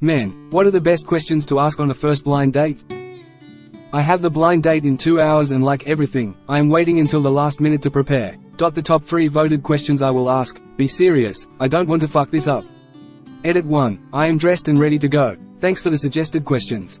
Men, what are the best questions to ask on a first blind date? I have the blind date in 2 hours and like everything, I am waiting until the last minute to prepare. The top 3 voted questions I will ask. Be serious, I don't want to fuck this up. Edit 1. I am dressed and ready to go. Thanks for the suggested questions.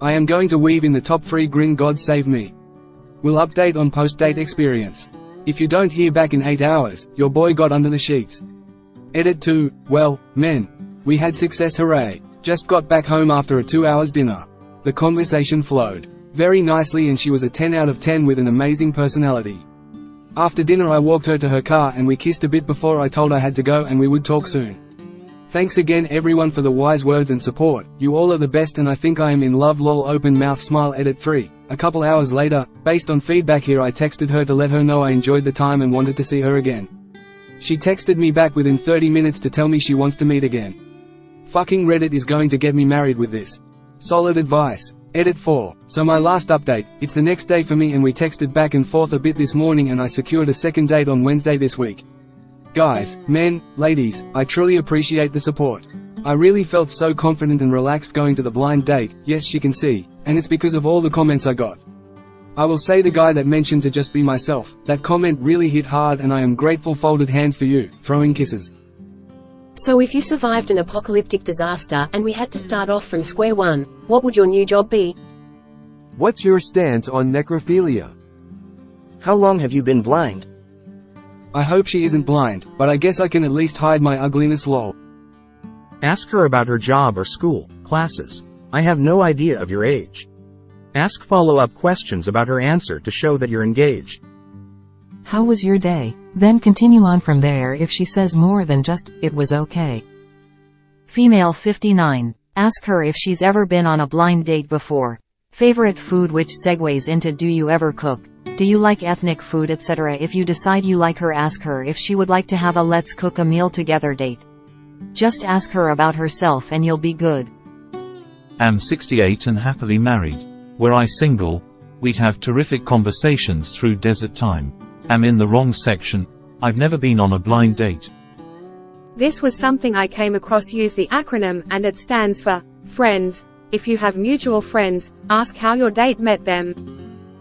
I am going to weave in the top 3 grin God save me. Will update on post-date experience. If you don't hear back in 8 hours, your boy got under the sheets. Edit 2. Well, men. We had success, hooray. Just got back home after a 2 hours dinner. The conversation flowed very nicely and she was a 10 out of 10 with an amazing personality. After dinner I walked her to her car and we kissed a bit before I told I had to go and we would talk soon. Thanks again everyone for the wise words and support, you all are the best and I think I am in love lol open mouth smile. Edit 3. A couple hours later, based on feedback here I texted her to let her know I enjoyed the time and wanted to see her again. She texted me back within 30 minutes to tell me she wants to meet again. Fucking Reddit is going to get me married with this. Solid advice. Edit 4. So my last update, it's the next day for me and we texted back and forth a bit this morning and I secured a second date on Wednesday this week. Guys, men, ladies, I truly appreciate the support. I really felt so confident and relaxed going to the blind date, yes she can see, and it's because of all the comments I got. I will say the guy that mentioned to just be myself, that comment really hit hard and I am grateful. Folded hands for you, throwing kisses. So if you survived an apocalyptic disaster and we had to start off from square one, what would your new job be? What's your stance on necrophilia? How long have you been blind? I hope she isn't blind, but I guess I can at least hide my ugliness lol. Ask her about her job or school, classes. I have no idea of your age. Ask follow-up questions about her answer to show that you're engaged. How was your day? Then continue on from there if she says more than just, it was okay. Female 59. Ask her if she's ever been on a blind date before. Favorite food, which segues into do you ever cook? Do you like ethnic food, etc. If you decide you like her, ask her if she would like to have a let's cook a meal together date. Just ask her about herself and you'll be good. Am 68 and happily married. Were I single, we'd have terrific conversations through desert time. Am in the wrong section. I've never been on a blind date. This was something I came across. Use the acronym and it stands for friends. If you have mutual friends, ask how your date met them.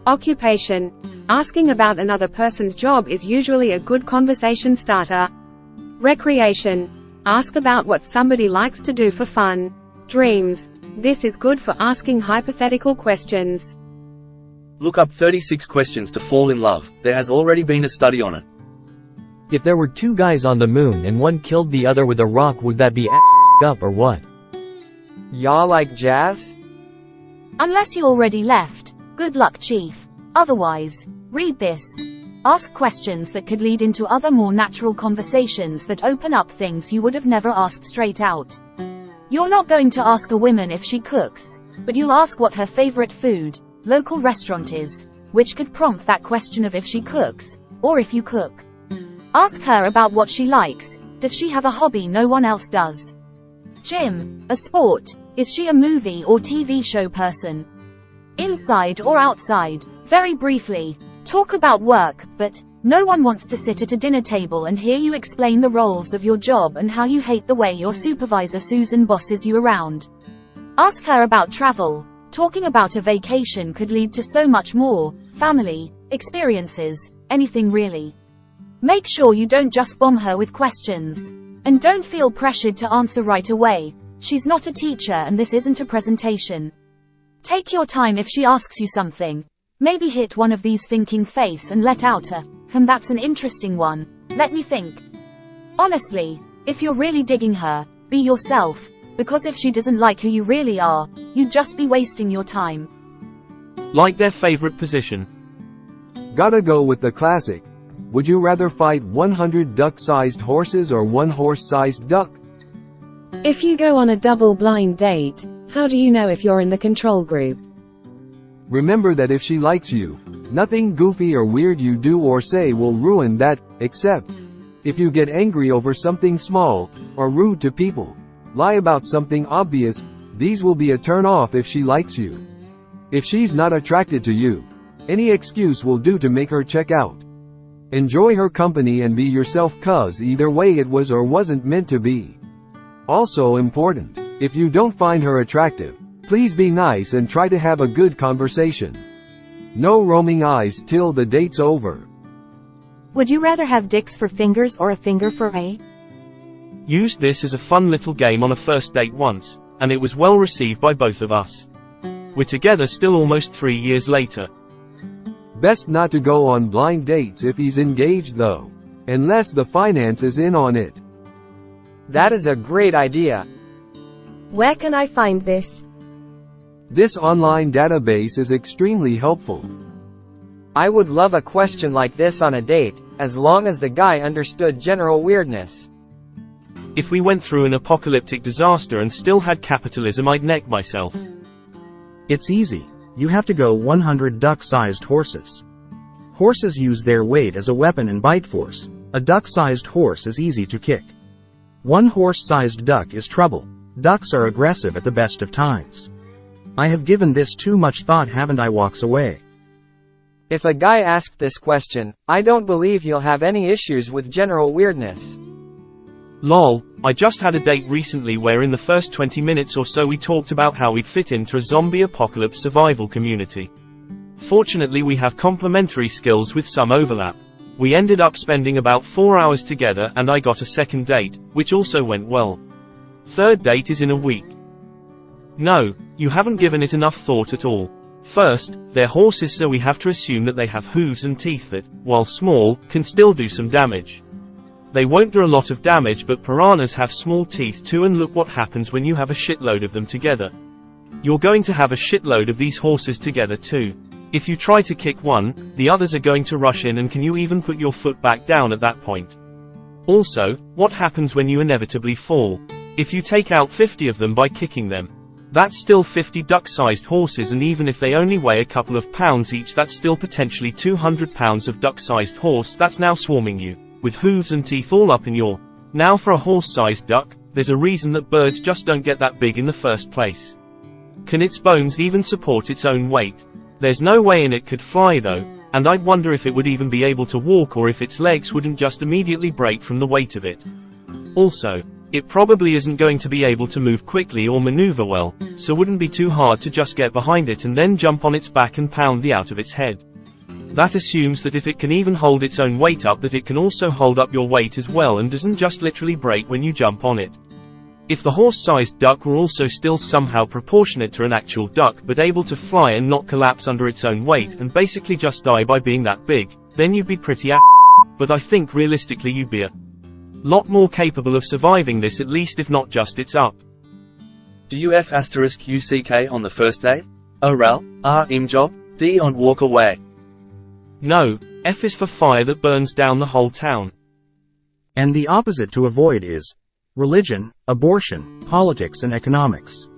Occupation. Asking about another person's job is usually a good conversation starter. Recreation. Ask about what somebody likes to do for fun. Dreams. This is good for asking hypothetical questions. Look up 36 questions to fall in love. There has already been a study on it. If there were 2 guys on the moon and one killed the other with a rock, would that be up or what? Y'all like jazz? Unless you already left. Good luck, Chief. Otherwise, read this. Ask questions that could lead into other more natural conversations that open up things you would have never asked straight out. You're not going to ask a woman if she cooks, but you'll ask what her favorite food, local restaurant is, which could prompt that question of if she cooks, or if you cook. Ask her about what she likes. Does she have a hobby no one else does? Gym, a sport, is she a movie or TV show person? Inside or outside? Very briefly, talk about work, but no one wants to sit at a dinner table and hear you explain the roles of your job and how you hate the way your supervisor Susan bosses you around. Ask her about travel. Talking about a vacation could lead to so much more, family, experiences, anything really. Make sure you don't just bomb her with questions. And don't feel pressured to answer right away. She's not a teacher and this isn't a presentation. Take your time if she asks you something. Maybe hit one of these thinking face and let out a, that's an interesting one, let me think. Honestly, if you're really digging her, be yourself. Because if she doesn't like who you really are, you'd just be wasting your time. Like their favorite position. Gotta go with the classic. Would you rather fight 100 duck-sized horses or 1 horse-sized duck? If you go on a double blind date, how do you know if you're in the control group? Remember that if she likes you, nothing goofy or weird you do or say will ruin that, except if you get angry over something small, or rude to people. Lie about something obvious, these will be a turn off if she likes you. If she's not attracted to you, any excuse will do to make her check out. Enjoy her company and be yourself, cause either way it was or wasn't meant to be. Also important. If you don't find her attractive, please be nice and try to have a good conversation. No roaming eyes till the date's over. Would you rather have dicks for fingers or a finger for a? Used this as a fun little game on a first date once, and it was well received by both of us. We're together still almost 3 years later. Best not to go on blind dates if he's engaged though. Unless the finance is in on it. That is a great idea. Where can I find this? This online database is extremely helpful. I would love a question like this on a date, as long as the guy understood general weirdness. If we went through an apocalyptic disaster and still had capitalism, I'd neck myself. It's easy. You have to go 100 duck-sized horses. Horses use their weight as a weapon and bite force. A duck-sized horse is easy to kick. One horse-sized duck is trouble. Ducks are aggressive at the best of times. I have given this too much thought, haven't I? Walks away. If a guy asked this question, I don't believe he'll have any issues with general weirdness. Lol, I just had a date recently where in the first 20 minutes or so we talked about how we'd fit into a zombie apocalypse survival community. Fortunately we have complementary skills with some overlap. We ended up spending about 4 hours together and I got a second date, which also went well. Third date is in a week. No, you haven't given it enough thought at all. First, they're horses, so we have to assume that they have hooves and teeth that, while small, can still do some damage. They won't do a lot of damage, but piranhas have small teeth too, and look what happens when you have a shitload of them together. You're going to have a shitload of these horses together too. If you try to kick one, the others are going to rush in, and can you even put your foot back down at that point? Also, what happens when you inevitably fall? If you take out 50 of them by kicking them, that's still 50 duck-sized horses, and even if they only weigh a couple of pounds each, that's still potentially 200 pounds of duck-sized horse that's now swarming you, with hooves and teeth all up in your. Now for a horse-sized duck, there's a reason that birds just don't get that big in the first place. Can its bones even support its own weight? There's no way in it could fly though, and I'd wonder if it would even be able to walk, or if its legs wouldn't just immediately break from the weight of it. Also, it probably isn't going to be able to move quickly or maneuver well, so wouldn't be too hard to just get behind it and then jump on its back and pound the out of its head. That assumes that if it can even hold its own weight up, that it can also hold up your weight as well and doesn't just literally break when you jump on it. If the horse-sized duck were also still somehow proportionate to an actual duck but able to fly and not collapse under its own weight and basically just die by being that big, then you'd be pretty but I think realistically you'd be a lot more capable of surviving this, at least if not just it's up. Do you F asterisk UCK on the first date? Oral, R im job, D on walk away. No, F is for fire that burns down the whole town. And the opposite to avoid is religion, abortion, politics and economics.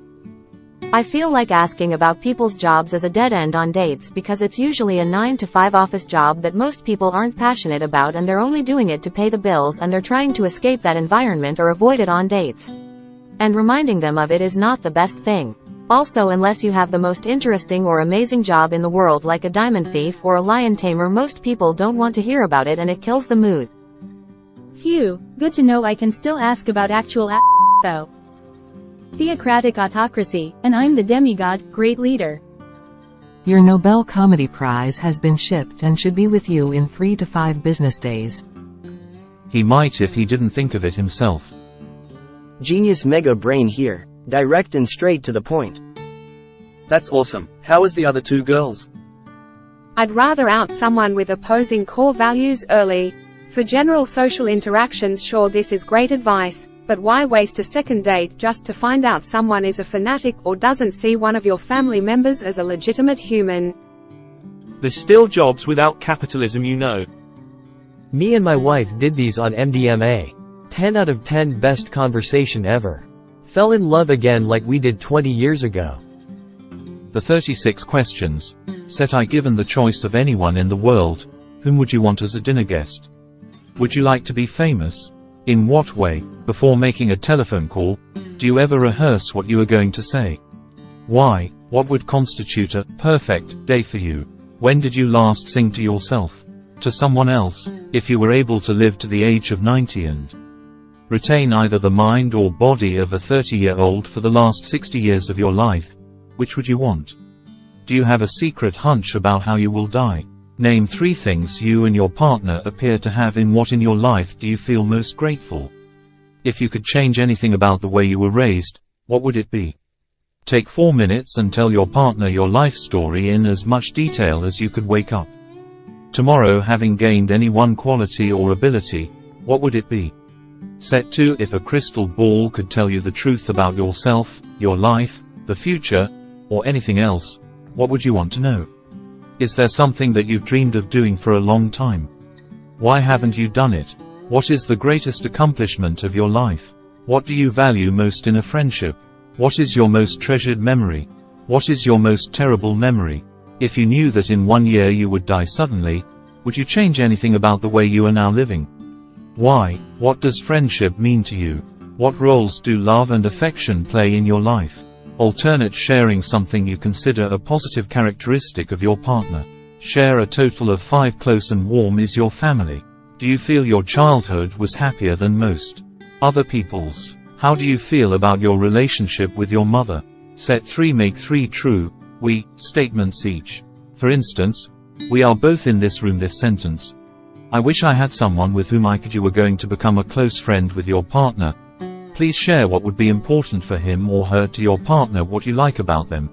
I feel like asking about people's jobs as a dead end on dates, because it's usually a 9-to-5 office job that most people aren't passionate about, and they're only doing it to pay the bills, and they're trying to escape that environment or avoid it on dates. And reminding them of it is not the best thing. Also, unless you have the most interesting or amazing job in the world like a diamond thief or a lion tamer, most people don't want to hear about it and it kills the mood. Phew, good to know I can still ask about actual though. Theocratic autocracy, and I'm the demigod, great leader. Your Nobel Comedy Prize has been shipped and should be with you in 3 to 5 business days. He might if he didn't think of it himself. Genius mega brain here. Direct and straight to the point. That's awesome. How was the other two girls? I'd rather out someone with opposing core values early. For general social interactions, sure, this is great advice, but why waste a second date just to find out someone is a fanatic or doesn't see one of your family members as a legitimate human? There's still jobs without capitalism, you know. Me and my wife did these on MDMA. 10 out of 10 best conversation ever. Fell in love again like we did 20 years ago. The 36 questions. Set I given the choice of anyone in the world, whom would you want as a dinner guest? Would you like to be famous? In what way? Before making a telephone call, do you ever rehearse what you are going to say? Why? What would constitute a perfect day for you? When did you last sing to yourself? To someone else? If you were able to live to the age of 90 and Retain either the mind or body of a 30-year-old for the last 60 years of your life. Which would you want? Do you have a secret hunch about how you will die? Name 3 things you and your partner appear to have in what in your life do you feel most grateful? If you could change anything about the way you were raised, what would it be? Take 4 minutes and tell your partner your life story in as much detail as you could wake up. Tomorrow, having gained any one quality or ability, what would it be? Set 2. If a crystal ball could tell you the truth about yourself, your life, the future, or anything else, what would you want to know? Is there something that you've dreamed of doing for a long time? Why haven't you done it? What is the greatest accomplishment of your life? What do you value most in a friendship? What is your most treasured memory? What is your most terrible memory? If you knew that in 1 year you would die suddenly, would you change anything about the way you are now living? Why? What does friendship mean to you? What roles do love and affection play in your life? Alternate sharing something you consider a positive characteristic of your partner. Share a total of 5. Close and warm is your family. Do you feel your childhood was happier than most other people's? How do you feel about your relationship with your mother? Set 3. Make 3 true, we statements each. For instance, we are both in this room. This sentence. I wish I had someone with whom I could. You were going to become a close friend with your partner. Please share what would be important for him or her to your partner, what you like about them.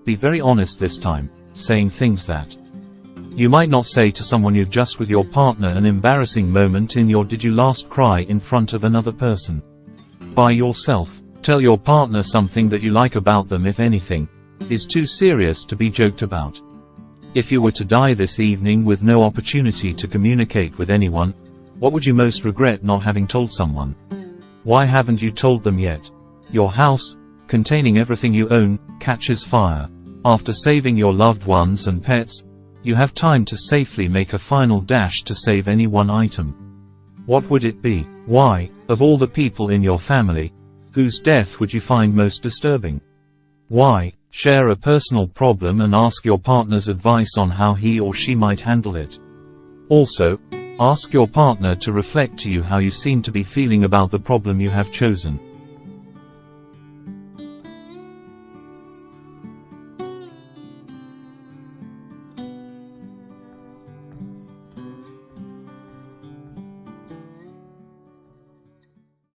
Be very honest this time, saying things that you might not say to someone you've just with your partner. An embarrassing moment in your did you last cry in front of another person? By yourself. Tell your partner something that you like about them, if anything is too serious to be joked about. If you were to die this evening with no opportunity to communicate with anyone, what would you most regret not having told someone? Why haven't you told them yet? Your house, containing everything you own, catches fire. After saving your loved ones and pets, you have time to safely make a final dash to save any one item. What would it be? Why, of all the people in your family, whose death would you find most disturbing? Why? Share a personal problem and ask your partner's advice on how he or she might handle it. Also, ask your partner to reflect to you how you seem to be feeling about the problem you have chosen.